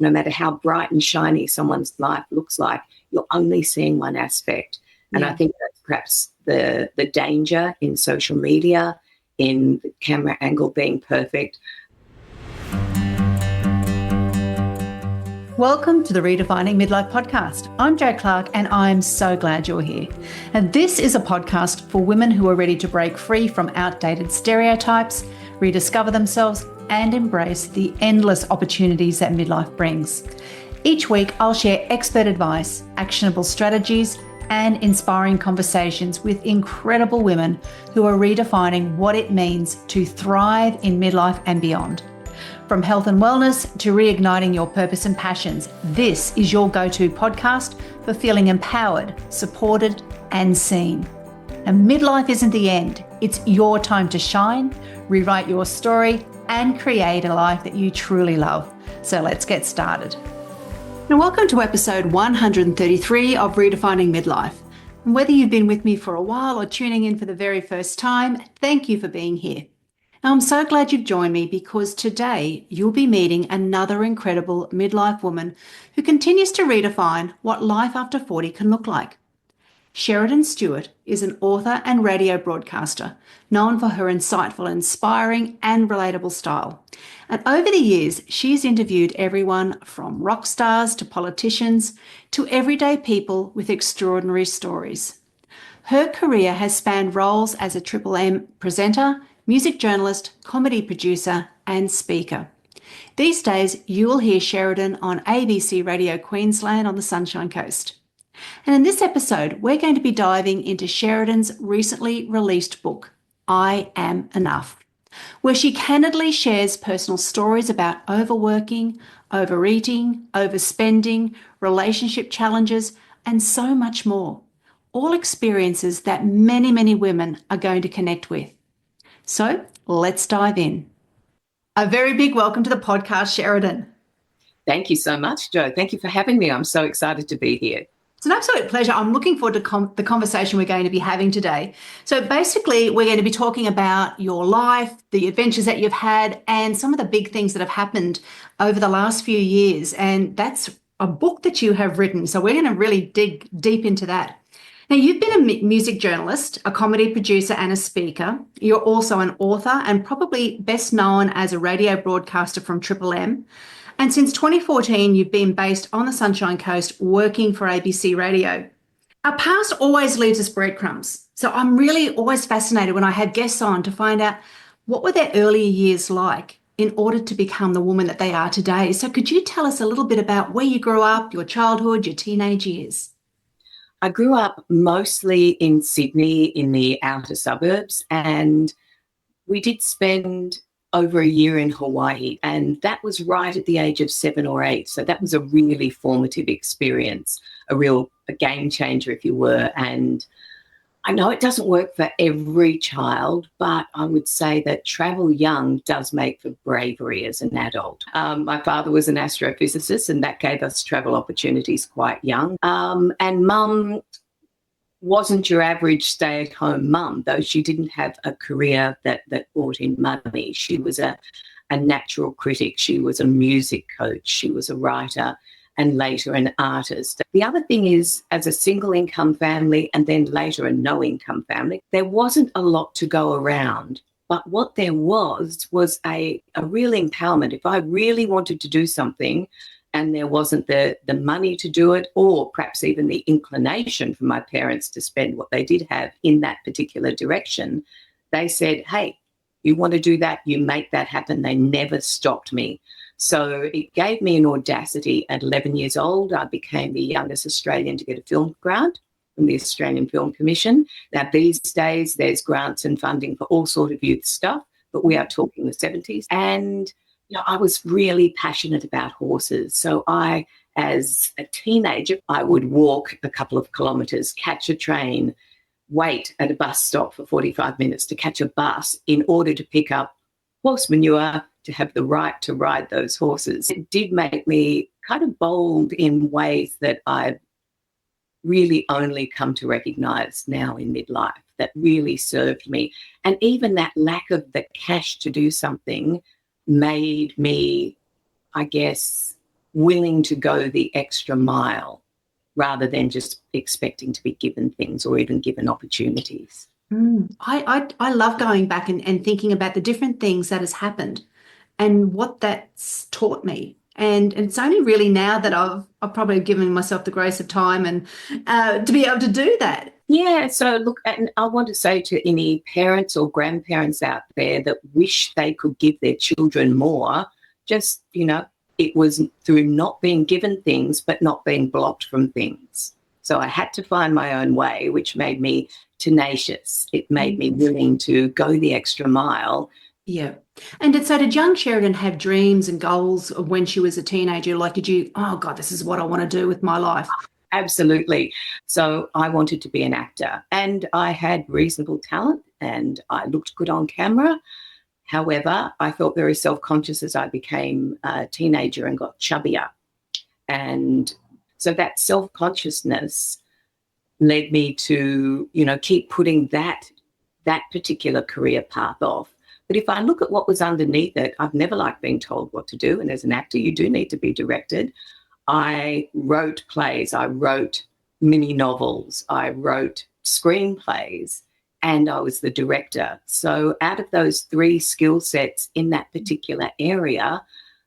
no matter how bright and shiny someone's life looks like, you're only seeing one aspect. And I think that's perhaps the danger in social media, in the camera angle being perfect. Welcome to the Redefining Midlife podcast. I'm Jo Clark and I'm so glad you're here. And this is a podcast for women who are ready to break free from outdated stereotypes, rediscover themselves and embrace the endless opportunities that midlife brings. Each week I'll share expert advice, actionable strategies and inspiring conversations with incredible women who are redefining what it means to thrive in midlife and beyond. From health and wellness to reigniting your purpose and passions, this is your go-to podcast for feeling empowered, supported, and seen. And midlife isn't the end. It's your time to shine, rewrite your story, and create a life that you truly love. So let's get started. Now, welcome to episode 133 of Redefining Midlife. And whether you've been with me for a while or tuning in for the very first time, thank you for being here. Now, I'm so glad you've joined me because today you'll be meeting another incredible midlife woman who continues to redefine what life after 40 can look like. Sheridan Stewart is an author and radio broadcaster known for her insightful, inspiring and relatable style. And over the years, she's interviewed everyone from rock stars to politicians to everyday people with extraordinary stories. Her career has spanned roles as a Triple M presenter, music journalist, comedy producer and speaker. These days, you will hear Sheridan on ABC Radio Queensland on the Sunshine Coast. And in this episode, we're going to be diving into Sheridan's recently released book, I Am Enough, where she candidly shares personal stories about overworking, overeating, overspending, relationship challenges, and so much more. All experiences that many, many women are going to connect with. So let's dive in. A very big welcome to the podcast, Sheridan. Thank you so much, Jo. Thank you for having me. I'm so excited to be here. It's an absolute pleasure. I'm looking forward to the conversation we're going to be having today. So basically, we're going to be talking about your life, the adventures that you've had, and some of the big things that have happened over the last few years. And that's a book that you have written. So we're going to really dig deep into that. Now, you've been a music journalist, a comedy producer, and a speaker. You're also an author and probably best known as a radio broadcaster from Triple M. And since 2014, you've been based on the Sunshine Coast working for ABC Radio. Our past always leaves us breadcrumbs. So I'm really always fascinated when I have guests on to find out what were their earlier years like in order to become the woman that they are today. So could you tell us a little bit about where you grew up, your childhood, your teenage years? I grew up mostly in Sydney in the outer suburbs, and we did spend over a year in Hawaii, and that was right at the age of 7 or 8. So that was a really formative experience, a game changer, if you were. And I know it doesn't work for every child, but I would say that travel young does make for bravery as an adult. My father was an astrophysicist, and that gave us travel opportunities quite young. And Mum wasn't your average stay-at-home mum, though she didn't have a career that brought in money. She was a natural critic. She was a music coach. She was a writer and later an artist. The other thing is, as a single-income family and then later a no-income family, there wasn't a lot to go around. But what there was a real empowerment. If I really wanted to do something, and there wasn't the money to do it, or perhaps even the inclination for my parents to spend what they did have in that particular direction, they said, hey, you want to do that, you make that happen. They never stopped me. So it gave me an audacity. At 11 years old, I became the youngest Australian to get a film grant from the Australian Film Commission. Now, these days, there's grants and funding for all sort of youth stuff, but we are talking the 70s. And I was really passionate about horses. So as a teenager, I would walk a couple of kilometres, catch a train, wait at a bus stop for 45 minutes to catch a bus in order to pick up horse manure to have the right to ride those horses. It did make me kind of bold in ways that I've really only come to recognise now in midlife, that really served me. And even that lack of the cash to do something made me, I guess, willing to go the extra mile rather than just expecting to be given things or even given opportunities. I love going back and thinking about the different things that has happened and what that's taught me. And it's only really now that I've probably given myself the grace of time and to be able to do that. Yeah, so look, and I want to say to any parents or grandparents out there that wish they could give their children more, just, it was through not being given things, but not being blocked from things. So I had to find my own way, which made me tenacious. It made me willing to go the extra mile. Yeah. And so did young Sheridan have dreams and goals of when she was a teenager? Like, did you, oh God, this is what I want to do with my life? Absolutely. So I wanted to be an actor and I had reasonable talent and I looked good on camera. However, I felt very self-conscious as I became a teenager and got chubbier. And so that self-consciousness led me to, keep putting that particular career path off. But if I look at what was underneath it, I've never liked being told what to do. And as an actor, you do need to be directed. I wrote plays, I wrote mini novels, I wrote screenplays, and I was the director. So out of those 3 skill sets in that particular area,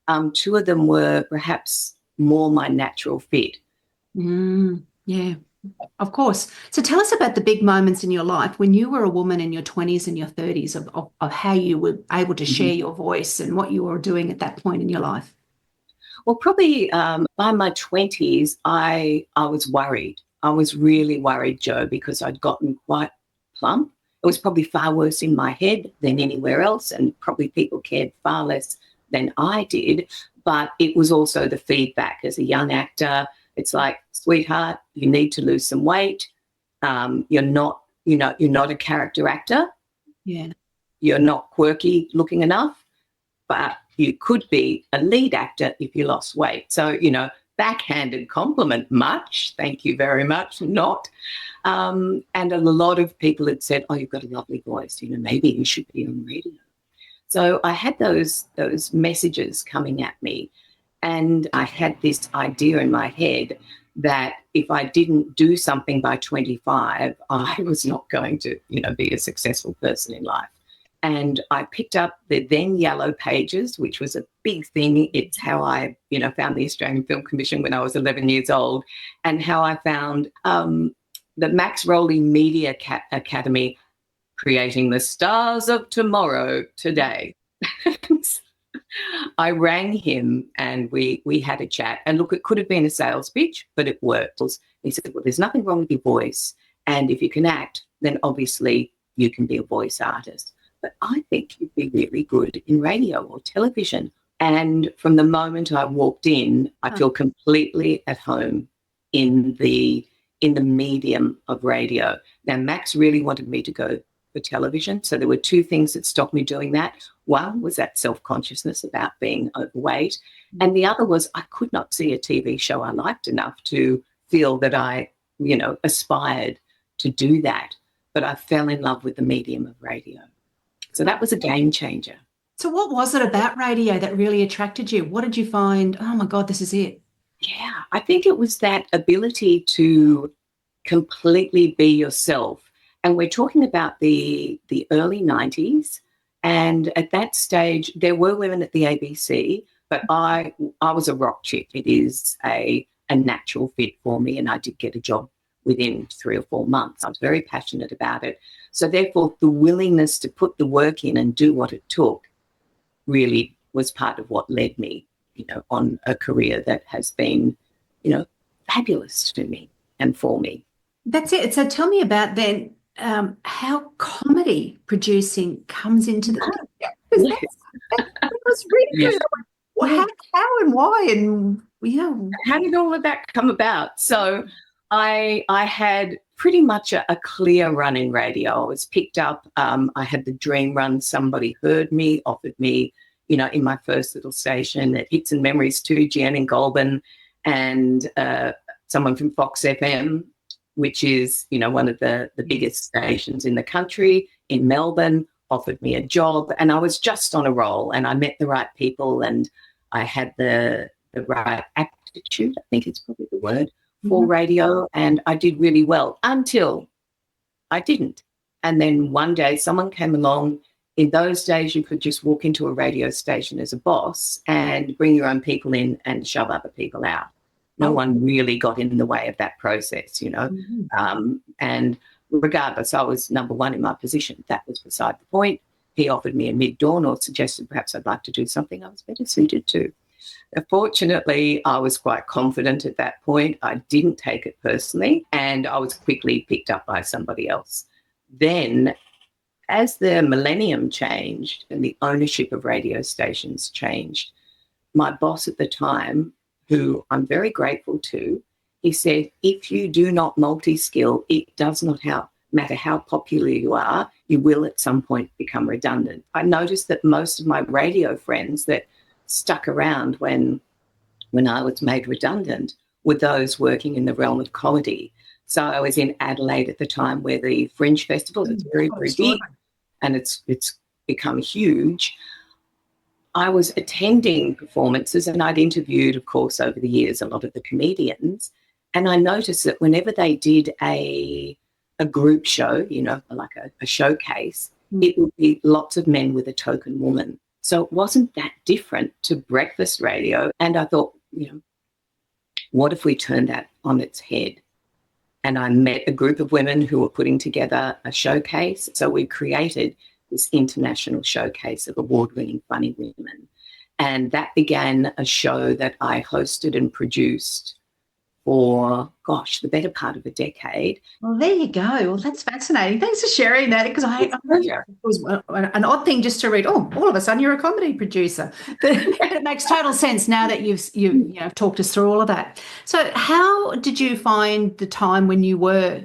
2 of them were perhaps more my natural fit. Yeah, of course. So tell us about the big moments in your life when you were a woman in your 20s and your 30s of how you were able to share your voice and what you were doing at that point in your life. Well, probably by my 20s, I was worried. I was really worried, Jo, because I'd gotten quite plump. It was probably far worse in my head than anywhere else, and probably people cared far less than I did. But it was also the feedback as a young actor. It's like, sweetheart, you need to lose some weight. You're not a character actor. Yeah. You're not quirky looking enough, but you could be a lead actor if you lost weight. So, backhanded compliment, much, thank you very much, not. And a lot of people had said, oh, you've got a lovely voice, maybe you should be on radio. So I had those messages coming at me, and I had this idea in my head that if I didn't do something by 25, I was not going to, be a successful person in life. And I picked up the then Yellow Pages, which was a big thing. It's how I, found the Australian Film Commission when I was 11 years old, and how I found the Max Rowley Media Academy, creating the stars of tomorrow today. I rang him and we had a chat. And look, it could have been a sales pitch, but it worked. He said, well, there's nothing wrong with your voice. And if you can act, then obviously you can be a voice artist. But I think you'd be really good in radio or television. And from the moment I walked in, I feel completely at home in the medium of radio. Now, Max really wanted me to go for television. So there were 2 things that stopped me doing that. One was that self-consciousness about being overweight. And the other was I could not see a TV show I liked enough to feel that I, aspired to do that. But I fell in love with the medium of radio. So that was a game changer. So what was it about radio that really attracted you? What did you find? Oh my God, this is it. Yeah, I think it was that ability to completely be yourself. And we're talking about the early 90s. And at that stage, there were women at the ABC, but I was a rock chick. It is a natural fit for me. And I did get a job within 3 or 4 months. I was very passionate about it. So therefore, the willingness to put the work in and do what it took really was part of what led me, on a career that has been, fabulous to me and for me. That's it. So tell me about then how comedy producing comes into the picture. That was really good. Well, how and why and, How did all of that come about? So I had pretty much a clear run in radio. I was picked up. I had the dream run. Somebody heard me, offered me, in my first little station at Hits and Memories 2, Jan in Goulburn, and someone from Fox FM, which is, one of the biggest stations in the country, in Melbourne, offered me a job. And I was just on a roll and I met the right people and I had the the right aptitude, I think it's probably the word, for radio, and I did really well until I didn't. And then one day someone came along. In those days, you could just walk into a radio station as a boss and bring your own people in and shove other people out. No one really got in the way of that process, and regardless, I was number one in my position. That was beside the point. He offered me a mid-dawn or suggested perhaps I'd like to do something I was better suited to. Fortunately, I was quite confident at that point. I didn't take it personally, and I was quickly picked up by somebody else. Then, as the millennium changed and the ownership of radio stations changed, my boss at the time, who I'm very grateful to, he said, if you do not multi-skill, it does not matter how popular you are, you will at some point become redundant. I noticed that most of my radio friends that stuck around when I was made redundant were those working in the realm of comedy. So I was in Adelaide at the time where the Fringe Festival is very, very big, and it's become huge. I was attending performances, and I'd interviewed, of course, over the years, a lot of the comedians, and I noticed that whenever they did a group show, like a showcase, it would be lots of men with a token woman. So it wasn't that different to breakfast radio. And I thought, what if we turned that on its head? And I met a group of women who were putting together a showcase. So we created this international showcase of award-winning funny women. And that began a show that I hosted and produced for, the better part of a decade. Well, there you go. Well, that's fascinating. Thanks for sharing that, because it was an odd thing just to read, all of a sudden you're a comedy producer. But it makes total sense now that you've talked us through all of that. So how did you find the time when you were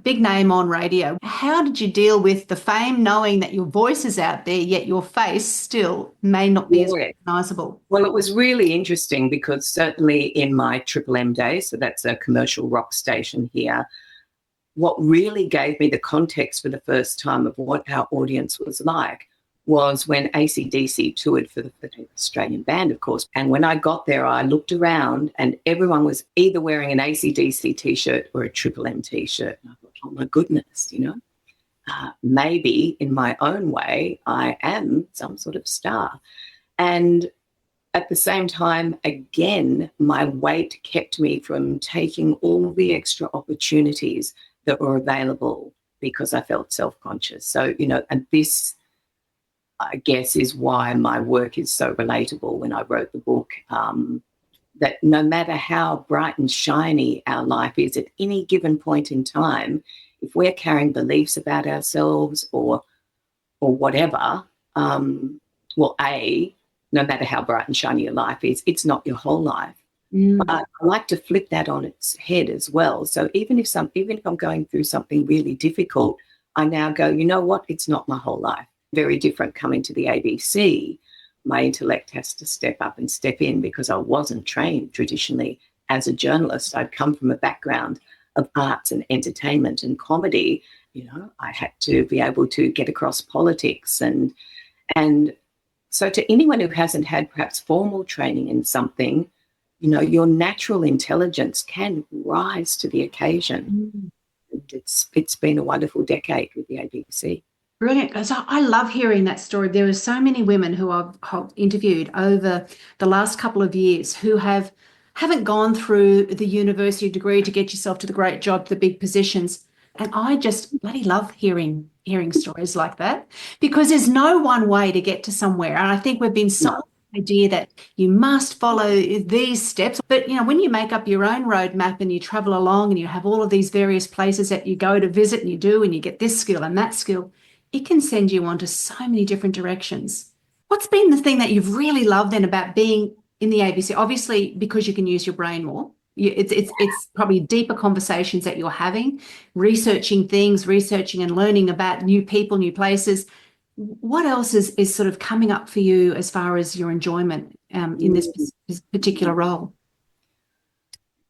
big name on radio? How did you deal with the fame, knowing that your voice is out there, yet your face still may not be as recognisable? Well, it was really interesting because certainly in my Triple M days, so that's a commercial rock station here, what really gave me the context for the first time of what our audience was like was when AC/DC toured for the Australian band, of course. And when I got there, I looked around and everyone was either wearing an AC/DC T-shirt or a Triple M T-shirt. And I thought, oh, my goodness, maybe in my own way, I am some sort of star. And at the same time, again, my weight kept me from taking all the extra opportunities that were available because I felt self-conscious. So, and this, I guess, is why my work is so relatable when I wrote the book, that no matter how bright and shiny our life is at any given point in time, if we're carrying beliefs about ourselves or whatever, no matter how bright and shiny your life is, it's not your whole life. But I like to flip that on its head as well. So even if I'm going through something really difficult, I now go, you know what? It's not my whole life. Very different coming to the ABC. My intellect has to step up and step in because I wasn't trained traditionally as a journalist. I'd come from a background of arts and entertainment and comedy. I had to be able to get across politics and so to anyone who hasn't had perhaps formal training in something, your natural intelligence can rise to the occasion. It's been a wonderful decade with the ABC. Brilliant. Because I love hearing that story. There are so many women who I've interviewed over the last couple of years who haven't gone through the university degree to get yourself to the great job, the big positions. And I just bloody love hearing stories like that, because there's no one way to get to somewhere. And I think we've been sold the idea that you must follow these steps. But, when you make up your own roadmap and you travel along and you have all of these various places that you go to visit and you get this skill and that skill, it can send you onto so many different directions. What's been the thing that you've really loved then about being in the ABC? Obviously, because you can use your brain more. It's probably deeper conversations that you're having, researching and learning about new people, new places. What else is sort of coming up for you as far as your enjoyment in this particular role?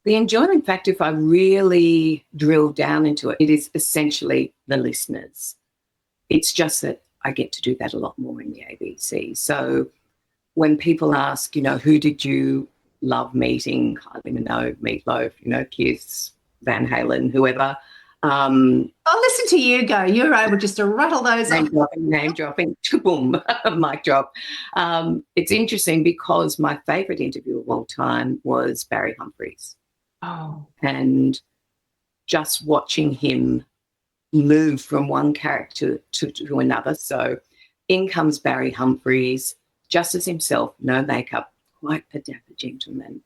The enjoyment factor, if I really drill down into it, it is essentially the listeners. It's just that I get to do that a lot more in the ABC. So when people ask, who did you love meeting Kylie Minogue, Meatloaf, Kiss, Van Halen, whoever. I'll listen to you go. You're able just to rattle those off. Name dropping, boom, mic drop. It's interesting because my favourite interview of all time was Barry Humphries. Oh. And just watching him move from one character to another. So in comes Barry Humphries, just as himself, no makeup, quite a dapper gentleman.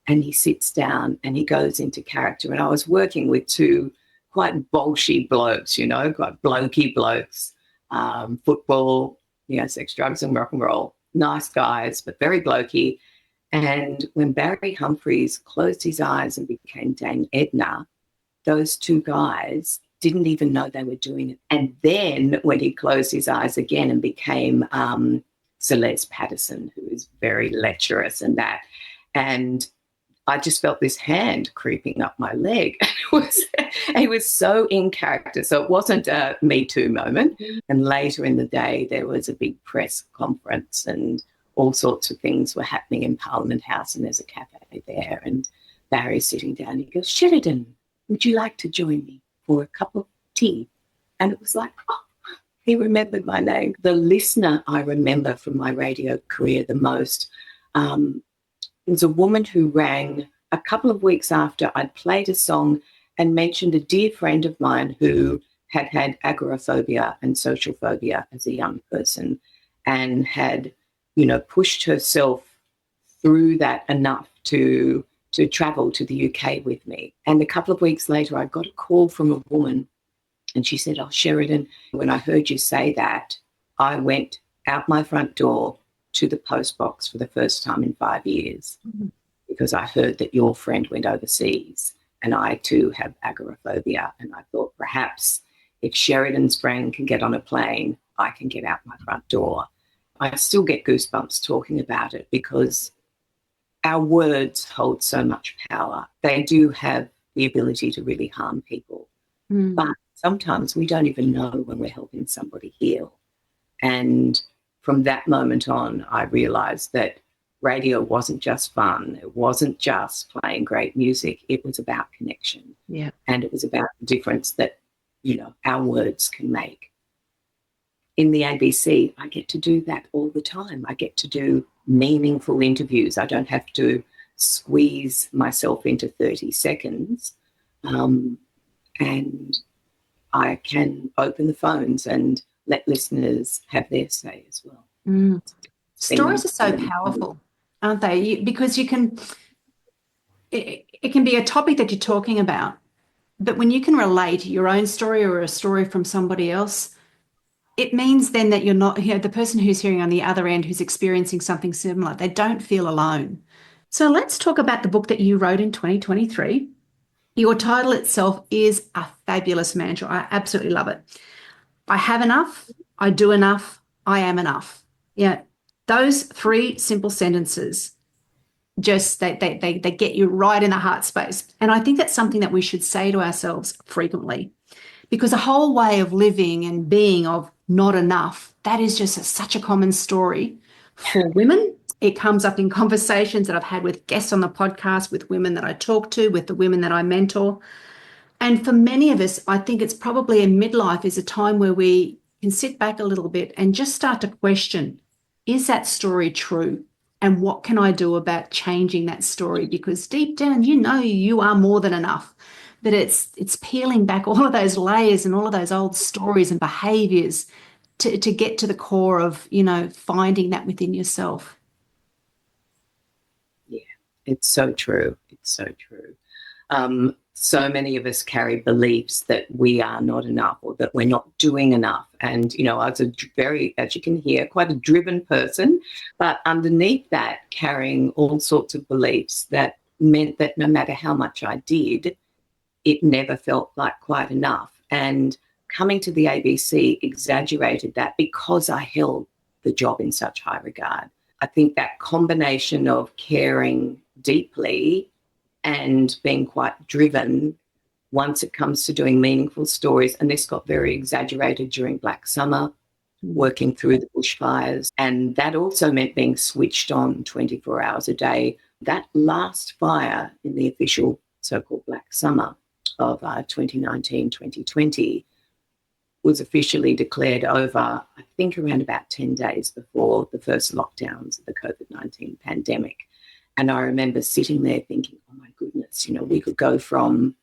And he sits down and he goes into character. And I was working with two quite bolshy blokes, quite blokey blokes, football, sex, drugs and rock and roll. Nice guys, but very blokey. And when Barry Humphries closed his eyes and became Dame Edna, those two guys didn't even know they were doing it. And then when he closed his eyes again and became Celeste Patterson, who is very lecherous and that, and I just felt this hand creeping up my leg. It was so in character. So it wasn't a Me Too moment. And later in the day, there was a big press conference and all sorts of things were happening in Parliament House, and there's a cafe there. And Barry's sitting down. He goes, "Sheridan, would you like to join me for a cup of tea?" And it was like, oh, he remembered my name. The listener I remember from my radio career the most was a woman who rang a couple of weeks after I'd played a song and mentioned a dear friend of mine who had had agoraphobia and social phobia as a young person and had, pushed herself through that enough to travel to the UK with me. And a couple of weeks later, I got a call from a woman and she said, "Oh, Sheridan, when I heard you say that, I went out my front door to the post box for the first time in 5 years because I heard that your friend went overseas and I too have agoraphobia. And I thought perhaps if Sheridan's friend can get on a plane, I can get out my front door." I still get goosebumps talking about it because our words hold so much power. They do have the ability to really harm people. But sometimes we don't even know when we're helping somebody heal. And from that moment on, I realized that radio wasn't just fun. It wasn't just playing great music. It was about connection. Yeah. And it was about the difference that, our words can make. In the ABC, I get to do that all the time. I get to do meaningful interviews. I don't have to squeeze myself into 30 seconds. And I can open the phones and let listeners have their say as well. Stories are so powerful, aren't they? Because it can be a topic that you're talking about, but when you can relate your own story or a story from somebody else, it means then that you're not, the person who's hearing on the other end who's experiencing something similar, they don't feel alone. So let's talk about the book that you wrote in 2023. Your title itself is a fabulous mantra. I absolutely love it. I have enough, I do enough, I am enough. Yeah, those three simple sentences just they get you right in the heart space. And I think that's something that we should say to ourselves frequently, because the whole way of living and being of not enough, that is just such a common story for women. It comes up in conversations that I've had with guests on the podcast, with women that I talk to, with the women that I mentor. And for many of us, I think it's probably in midlife is a time where we can sit back a little bit and just start to question, is that story true? And what can I do about changing that story? Because deep down, you are more than enough. But it's peeling back all of those layers and all of those old stories and behaviors to get to the core of, finding that within yourself. Yeah, it's so true. It's so true. So many of us carry beliefs that we are not enough or that we're not doing enough. And, I was as you can hear, quite a driven person, but underneath that, carrying all sorts of beliefs that meant that no matter how much I did, it never felt like quite enough. And coming to the ABC exaggerated that because I held the job in such high regard. I think that combination of caring deeply and being quite driven once it comes to doing meaningful stories, and this got very exaggerated during Black Summer, working through the bushfires, and that also meant being switched on 24 hours a day, That last fire in the official so-called Black Summer of 2019, 2020 was officially declared over, I think, around about 10 days before the first lockdowns of the COVID-19 pandemic. And I remember sitting there thinking, oh my goodness, we could go from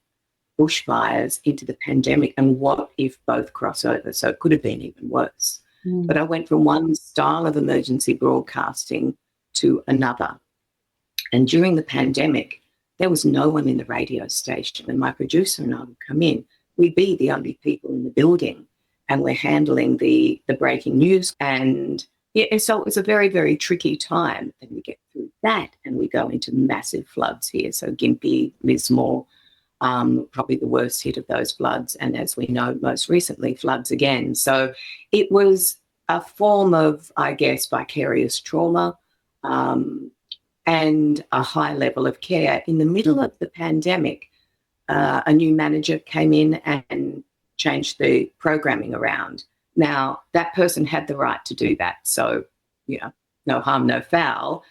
bushfires into the pandemic, and what if both cross over? So it could have been even worse. But I went from one style of emergency broadcasting to another. And during the pandemic, there was no one in the radio station, and my producer and I would come in. We'd be the only people in the building, and we're handling the breaking news. And so it was a very, very tricky time. And we get through that, and we go into massive floods here. So Gympie, Lismore, probably the worst hit of those floods. And as we know, most recently, floods again. So it was a form of, I guess, vicarious trauma and a high level of care. In the middle of the pandemic, a new manager came in and changed the programming around. Now, that person had the right to do that. So, no harm, no foul.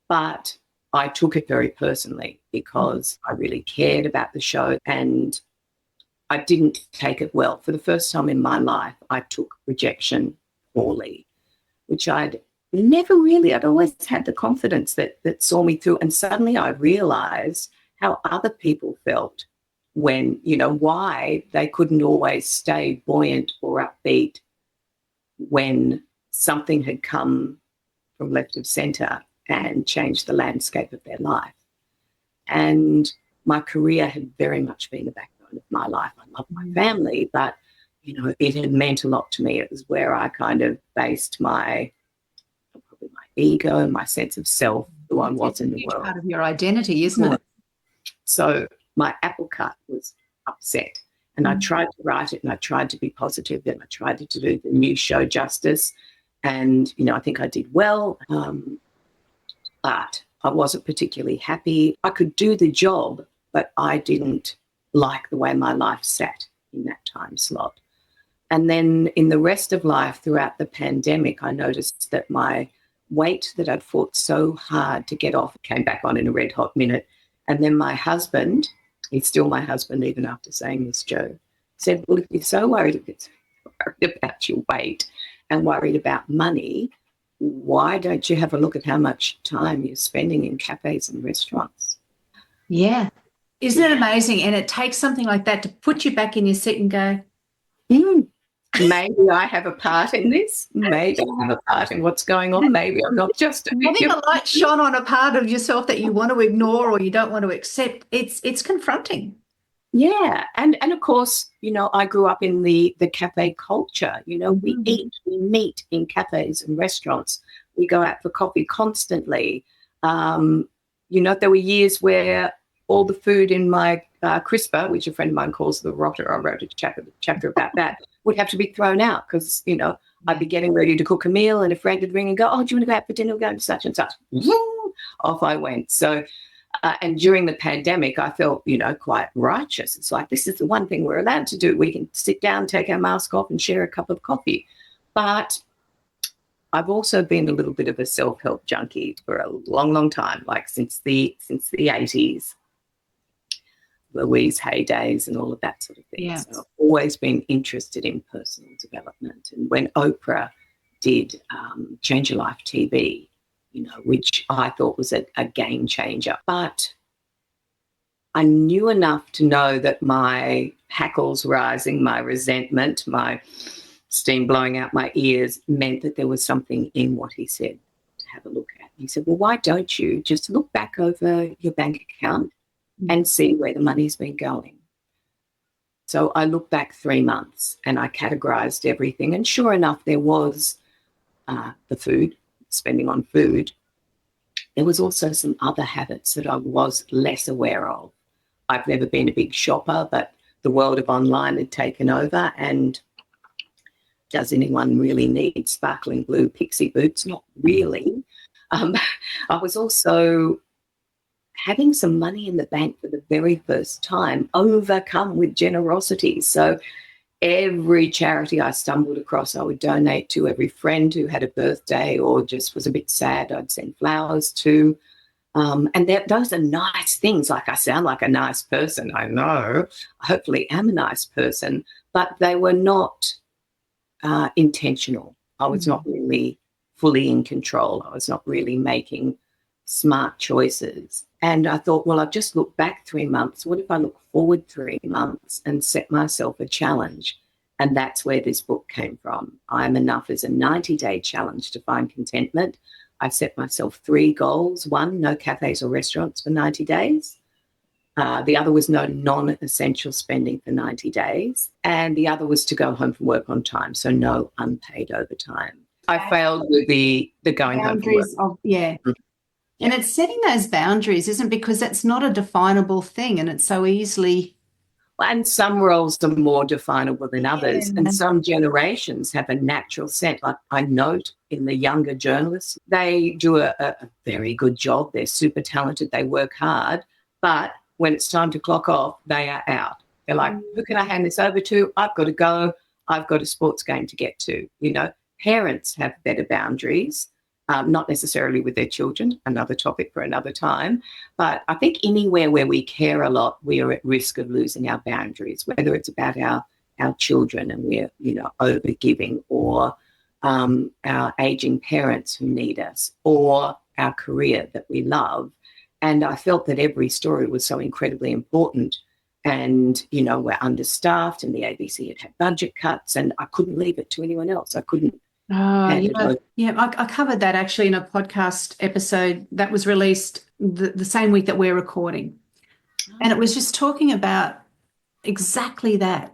But I took it very personally because I really cared about the show, and I didn't take it well. For the first time in my life, I took rejection poorly, which I'd always had the confidence that saw me through. And suddenly I realized how other people felt when, why they couldn't always stay buoyant or upbeat when something had come from left of centre and changed the landscape of their life. And my career had very much been the backbone of my life. I love my family, but, it had meant a lot to me. It was where I kind of based my ego and my sense of self, who I was in the world. Part of your identity, isn't it? So my apple cart was upset, and I tried to write it, and I tried to be positive, and I tried to do the new show justice. And, I think I did well, but I wasn't particularly happy. I could do the job, but I didn't like the way my life sat in that time slot. And then in the rest of life throughout the pandemic, I noticed that my weight that I'd fought so hard to get off came back on in a red hot minute. And then my husband, he's still my husband even after saying this, Joe, said, well, if you're so worried about your weight and worried about money, why don't you have a look at how much time you're spending in cafes and restaurants? Yeah. Isn't it amazing? And it takes something like that to put you back in your seat and go, maybe I have a part in this. Maybe I have a part in what's going on. Maybe I'm not just a having a light shone on a part of yourself that you want to ignore or you don't want to accept. It's confronting. Yeah. And of course, I grew up in the cafe culture. We eat, we meet in cafes and restaurants. We go out for coffee constantly. There were years where all the food in my crisper, which a friend of mine calls the rotter, I wrote a chapter about that, would have to be thrown out because, I'd be getting ready to cook a meal and a friend would ring and go, oh, do you want to go out for dinner? We're going to such and such. Off I went. So, and during the pandemic, I felt, quite righteous. It's like, this is the one thing we're allowed to do. We can sit down, take our mask off and share a cup of coffee. But I've also been a little bit of a self-help junkie for a long, long time, like since the 80s. Louise Hay days and all of that sort of thing. Yeah. So I've always been interested in personal development. And when Oprah did Change Your Life TV, which I thought was a game changer, but I knew enough to know that my hackles rising, my resentment, my steam blowing out my ears meant that there was something in what he said to have a look at. He said, well, why don't you just look back over your bank account and see where the money's been going? So I looked back 3 months and I categorized everything. And sure enough, there was the food, spending on food. There was also some other habits that I was less aware of. I've never been a big shopper, but the world of online had taken over. And does anyone really need sparkling blue pixie boots? Not really. I was also having some money in the bank for the very first time, overcome with generosity. So every charity I stumbled across, I would donate to. Every friend who had a birthday or just was a bit sad, I'd send flowers to. And those are nice things. Like, I sound like a nice person. I know. Hopefully am a nice person. But they were not intentional. I was not really fully in control. I was not really making smart choices. And I thought, well, I've just looked back 3 months. What if I look forward 3 months and set myself a challenge? And that's where this book came from. I'm Enough is a 90-day challenge to find contentment. I set myself 3 goals. 1, no cafes or restaurants for 90 days. The other was no non-essential spending for 90 days. And the other was to go home from work on time, so no unpaid overtime. I failed with the going home from work. And it's setting those boundaries, isn't it? Because that's not a definable thing, and it's so easily... And some roles are more definable than others. And some generations have a natural sense. Like, I note in the younger journalists, they do a very good job. They're super talented. They work hard. But when it's time to clock off, they are out. They're like, who can I hand this over to? I've got to go. I've got a sports game to get to. Parents have better boundaries. Not necessarily with their children, another topic for another time. But I think anywhere where we care a lot, we are at risk of losing our boundaries, whether it's about our children and we're, overgiving, or our aging parents who need us, or our career that we love. And I felt that every story was so incredibly important. And, we're understaffed, and the ABC had had budget cuts, and I couldn't leave it to anyone else. I couldn't. I covered that actually in a podcast episode that was released the same week that we're recording. And it was just talking about exactly that.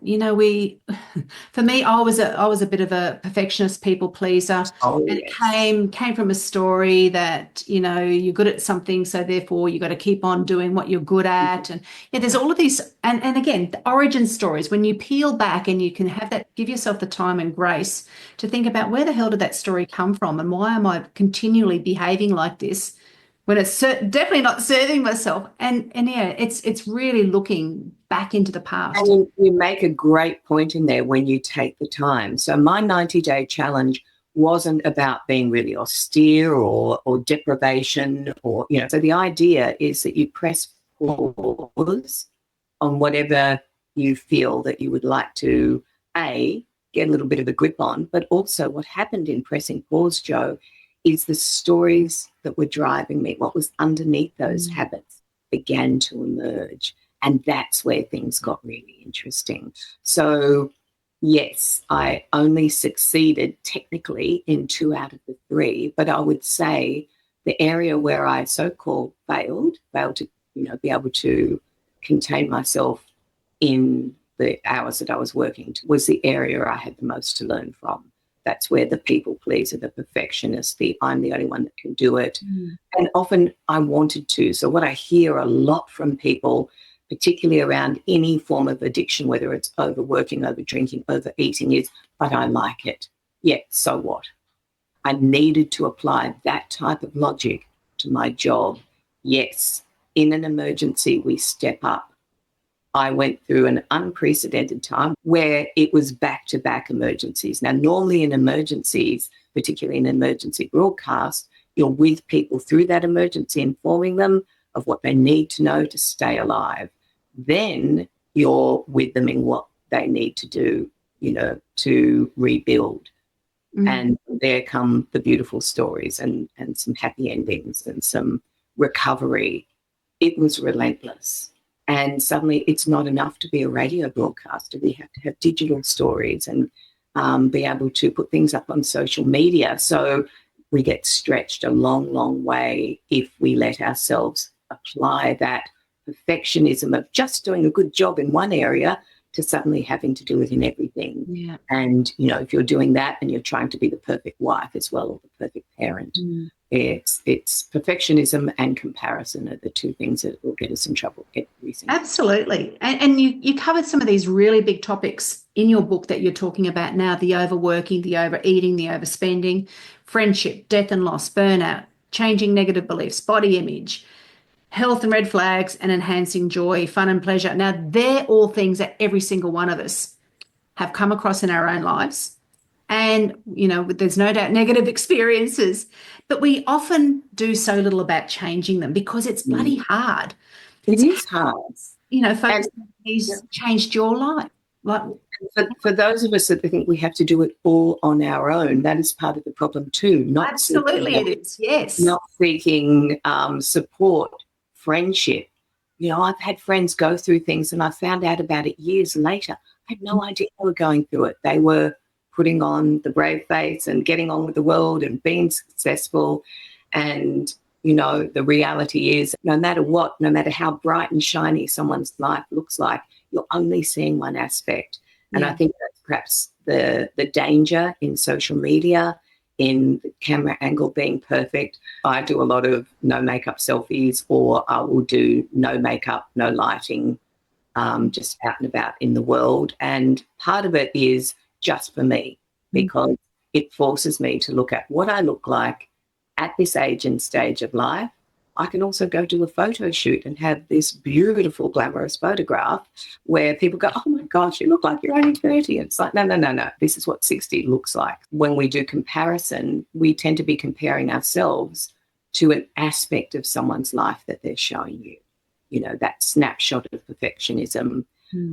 For me, I was a bit of a perfectionist, people pleaser. And it came from a story that, you're good at something, so therefore you got to keep on doing what you're good at. And there's all of these, and again, the origin stories, when you peel back and you can have that, give yourself the time and grace to think about, where the hell did that story come from, and why am I continually behaving like this when it's definitely not serving myself? And it's really looking back into the past. And you make a great point in there when you take the time. So my 90-day challenge wasn't about being really austere or deprivation, or, so the idea is that you press pause on whatever you feel that you would like to, get a little bit of a grip on. But also, what happened in pressing pause, Jo, is the stories that were driving me, what was underneath those habits, began to emerge. And that's where things got really interesting. So, yes, I only succeeded technically in 2 out of the 3, but I would say the area where I so-called failed to, be able to contain myself in the hours that I was working, was the area I had the most to learn from. That's where the people pleaser, the perfectionist, I'm the only one that can do it. And often I wanted to. So what I hear a lot from people, particularly around any form of addiction, whether it's overworking, over drinking, overeating, is, but I like it. Yeah, so what? I needed to apply that type of logic to my job. Yes, in an emergency, we step up. I went through an unprecedented time where it was back-to-back emergencies. Now, normally in emergencies, particularly in emergency broadcast, you're with people through that emergency, informing them of what they need to know to stay alive. Then you're with them in what they need to do, to rebuild. And there come the beautiful stories and some happy endings and some recovery. It was relentless. And suddenly it's not enough to be a radio broadcaster. We have to have digital stories and be able to put things up on social media. So we get stretched a long, long way if we let ourselves apply that perfectionism of just doing a good job in one area to suddenly having to do it in everything. Yeah. And, if you're doing that and you're trying to be the perfect wife as well, or the perfect parent, it's perfectionism and comparison are the 2 things that will get us in trouble every single time. Absolutely. And you covered some of these really big topics in your book that you're talking about now: the overworking, the overeating, the overspending, friendship, death and loss, burnout, changing negative beliefs, body image, health and red flags, and enhancing joy, fun and pleasure. Now, they're all things that every single one of us have come across in our own lives. And, there's no doubt negative experiences, but we often do so little about changing them because it's bloody hard. It is hard. Focus on these changed your life. Like, for those of us that think we have to do it all on our own, that is part of the problem too. Absolutely it is, yes. Not seeking support, friendship. I've had friends go through things and I found out about it years later. I had no idea they were going through it. They were putting on the brave face and getting on with the world and being successful. And, the reality is no matter what, no matter how bright and shiny someone's life looks like, you're only seeing one aspect. And I think that's perhaps the danger in social media, in the camera angle being perfect. I do a lot of no makeup selfies, or I will do no makeup, no lighting, just out and about in the world. And part of it is just for me, because it forces me to look at what I look like at this age and stage of life. I can also go do a photo shoot and have this beautiful, glamorous photograph where people go, oh my gosh, you look like you're only 30. And it's like, no. This is what 60 looks like. When we do comparison, we tend to be comparing ourselves to an aspect of someone's life that they're showing you, that snapshot of perfectionism.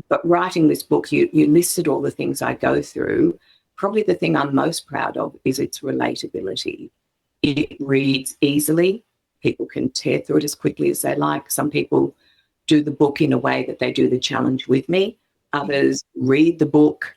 But writing this book, you listed all the things I go through. Probably the thing I'm most proud of is its relatability. It reads easily. People can tear through it as quickly as they like. Some people do the book in a way that they do the challenge with me. Others read the book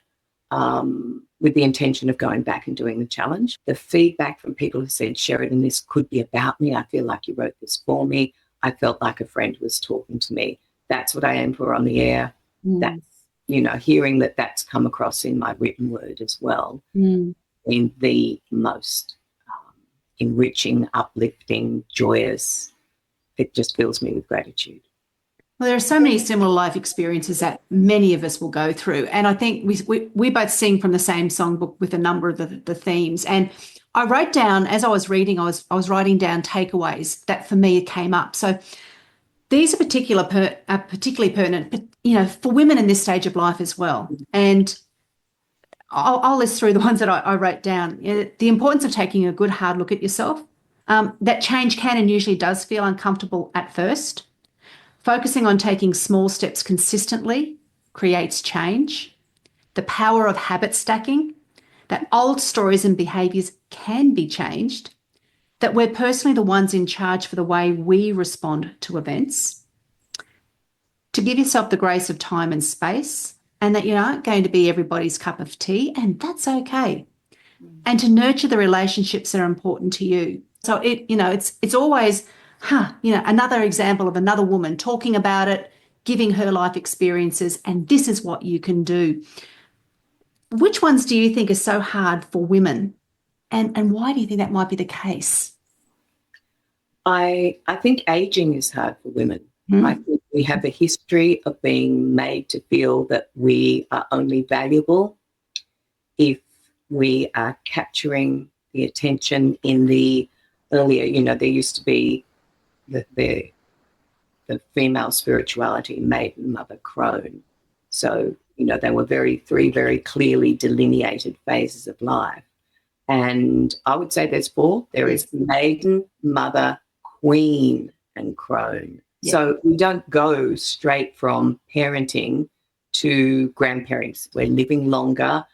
with the intention of going back and doing the challenge. The feedback from people who said, Sheridan, this could be about me. I feel like you wrote this for me. I felt like a friend was talking to me. That's what I aim for on the air. That's, hearing that's come across in my written word as well, in the most enriching, uplifting, joyous. It just fills me with gratitude. Well, there are so many similar life experiences that many of us will go through. And I think we both sing from the same songbook with a number of the themes. And I wrote down, as I was reading, I was writing down takeaways that for me came up. So these are particularly pertinent, for women in this stage of life as well. And I'll list through the ones that I wrote down. The importance of taking a good hard look at yourself. That change can and usually does feel uncomfortable at first. Focusing on taking small steps consistently creates change. The power of habit stacking, that old stories and behaviours can be changed. That we're personally the ones in charge for the way we respond to events. To give yourself the grace of time and space, and that you aren't going to be everybody's cup of tea, and that's okay. And to nurture the relationships that are important to you. So it's always, another example of another woman talking about it, giving her life experiences, and this is what you can do. Which ones do you think are so hard for women, and why do you think that might be the case? I think aging is hard for women. I think we have a history of being made to feel that we are only valuable if we are capturing the attention in the earlier, there used to be the female spirituality, maiden, mother, crone. So, they were three very clearly delineated phases of life. And I would say there's four. There is maiden, mother, queen, and crone. Yeah. So we don't go straight from parenting to grandparents. We're living longer.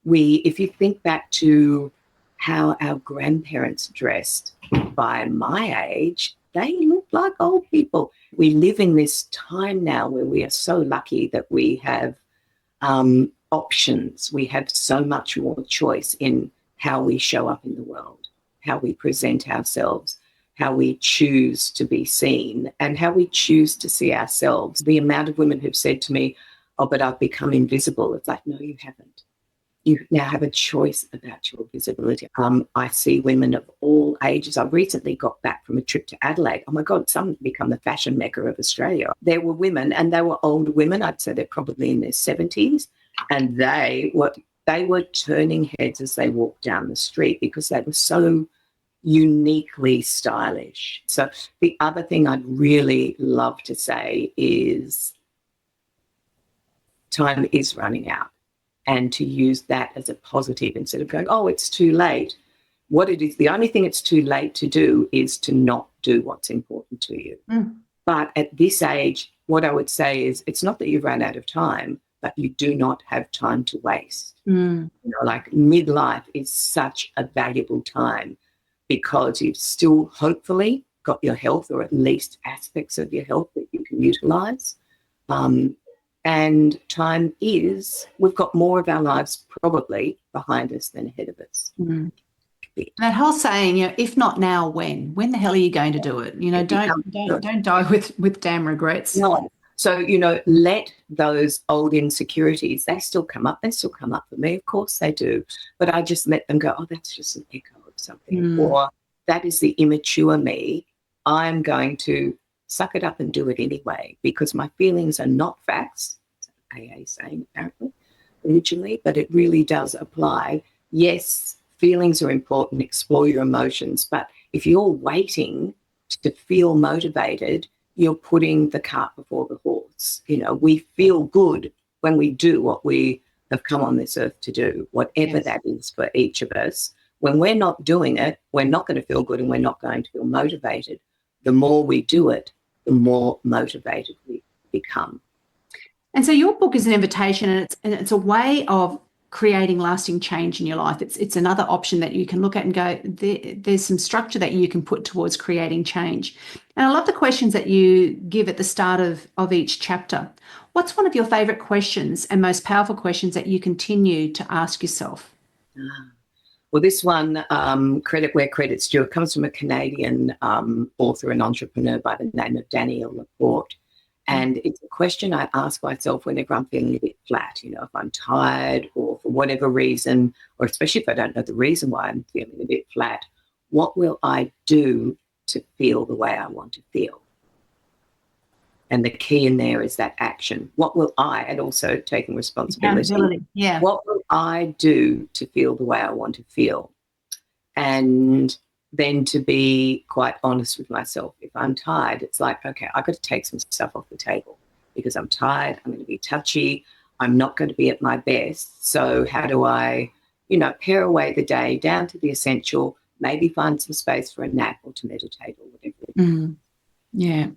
If you think back to how our grandparents dressed by my age, they look like old people. We live in this time now where we are so lucky that we have options. We have so much more choice in how we show up in the world, how we present ourselves, how we choose to be seen, and how we choose to see ourselves. The amount of women who've said to me, oh, but I've become invisible. It's like, no, you haven't. You now have a choice about your visibility. I see women of all ages. I recently got back from a trip to Adelaide. Oh, my God, some have become the fashion mecca of Australia. There were women, and they were older women. I'd say they're probably in their 70s, and they were turning heads as they walked down the street because they were so uniquely stylish. So the other thing I'd really love to say is time is running out. and to use that as a positive instead of going, oh, it's too late. What it is, the only thing it's too late to do is to not do what's important to you. But at this age, what I would say is it's not that you've run out of time, but you do not have time to waste. You know, like midlife is such a valuable time because you've still hopefully got your health, or at least aspects of your health that you can utilize. And time is, we've got more of our lives probably behind us than ahead of us. That whole saying, you know, if not now, when? When the hell are you going to do it? You know, don't die with damn regrets. No. So, you know, let those old insecurities, they still come up. They still come up for me. Of course they do. But I just let them go, oh, that's just an echo of something. Or that is the immature me. I'm going to suck it up and do it anyway because my feelings are not facts. It's an AA saying, apparently, originally, but it really does apply. Yes, feelings are important. Explore your emotions. But if you're waiting to feel motivated, you're putting the cart before the horse. You know, we feel good when we do what we have come on this earth to do, whatever that is for each of us. When we're not doing it, we're not going to feel good and we're not going to feel motivated. The more we do it, the more motivated we become. And so your book is an invitation, and it's a way of creating lasting change in your life. It's another option that you can look at and go, there's some structure that you can put towards creating change. And I love the questions that you give at the start of each chapter. What's one of your favourite questions and most powerful questions that you continue to ask yourself? Well, this one, credit where credit's due, comes from a Canadian author and entrepreneur by the name of Danielle Laporte. And it's a question I ask myself whenever I'm feeling a bit flat, you know, if I'm tired or for whatever reason, or especially if I don't know the reason why I'm feeling a bit flat, what will I do to feel the way I want to feel? And the key in there is that action. What will I, and also taking responsibility. Yeah. What will I do to feel the way I want to feel? And then to be quite honest with myself. If I'm tired, it's like, okay, I've got to take some stuff off the table because I'm tired, I'm going to be touchy, I'm not going to be at my best. So how do I, you know, pare away the day down to the essential, maybe find some space for a nap or to meditate or whatever. Yeah.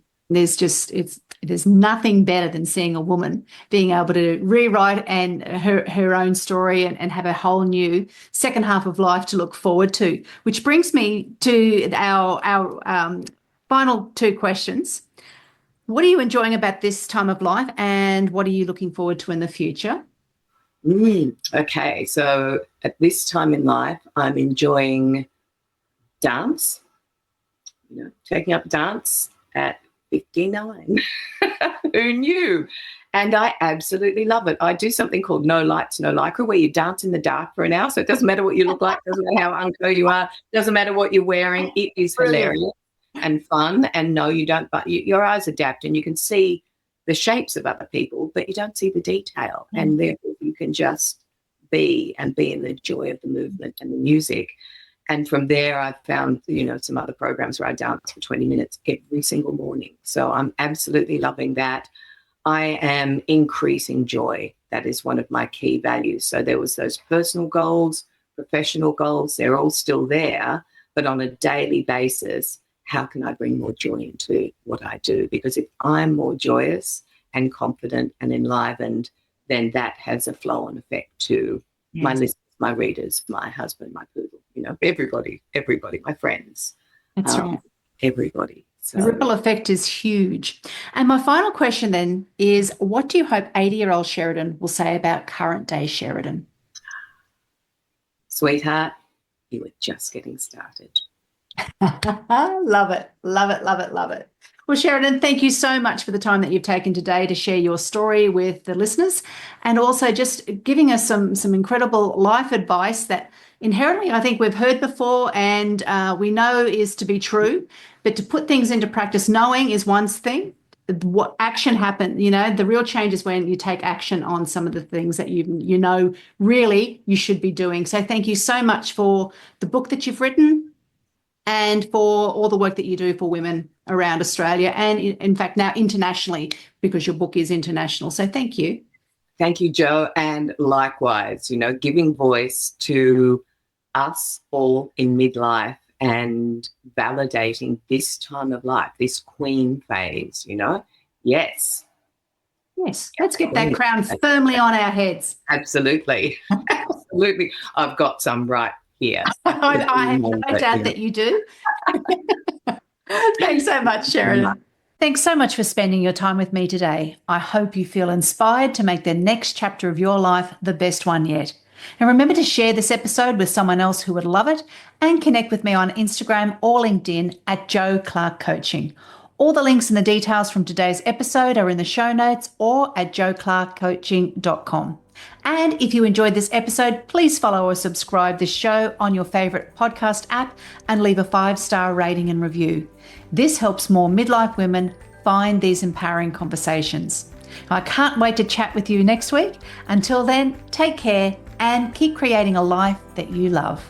There's nothing better than seeing a woman being able to rewrite and her own story and have a whole new second half of life to look forward to, which brings me to our final two questions. What are you enjoying about this time of life, and what are you looking forward to in the future? Okay, so at this time in life, I'm enjoying dance, you know, taking up dance at 59. Who knew? And I absolutely love it. I do something called No Lights, No Lycra, where you dance in the dark for an hour. So it doesn't matter what you look like, doesn't matter how uncouth you are, doesn't matter what you're wearing. It is hilarious and fun. And no, you don't, but your eyes adapt and you can see the shapes of other people, but you don't see the detail. And therefore you can just be in the joy of the movement and the music. And from there, I've found, you know, some other programs where I dance for 20 minutes every single morning. So I'm absolutely loving that. I am increasing joy. That is one of my key values. So there was those personal goals, professional goals, they're all still there. But on a daily basis, how can I bring more joy into what I do? Because if I'm more joyous and confident and enlivened, then that has a flow-on effect to my listeners, my readers, my husband, my poodle, you know, everybody, my friends. That's right. Everybody. So. The ripple effect is huge. And my final question then is, what do you hope 80-year-old Sheridan will say about current day Sheridan? Sweetheart, you were just getting started. Love it, love it, love it, love it. Well, Sheridan, thank you so much for the time that you've taken today to share your story with the listeners, and also just giving us some incredible life advice that inherently I think we've heard before and we know is to be true, but to put things into practice, knowing is one thing. What action happens, you know, the real change is when you take action on some of the things that you know really you should be doing. So thank you so much for the book that you've written and for all the work that you do for women around Australia and, in fact, now internationally, because your book is international. So thank you. Thank you, Joe. And likewise, giving voice to us all in midlife and validating this time of life, this queen phase, Yes. Yes, let's get that crown firmly on our heads. Absolutely. Absolutely. I've got some right here. I have no doubt that you do. Thanks so much, Sheridan. Thanks so much for spending your time with me today. I hope you feel inspired to make the next chapter of your life the best one yet. And remember to share this episode with someone else who would love it, and connect with me on Instagram or LinkedIn at Joe Clark Coaching. All the links and the details from today's episode are in the show notes or at joeclarkcoaching.com. And if you enjoyed this episode, please follow or subscribe this show on your favourite podcast app and leave a 5-star rating and review. This helps more midlife women find these empowering conversations. I can't wait to chat with you next week. Until then, take care and keep creating a life that you love.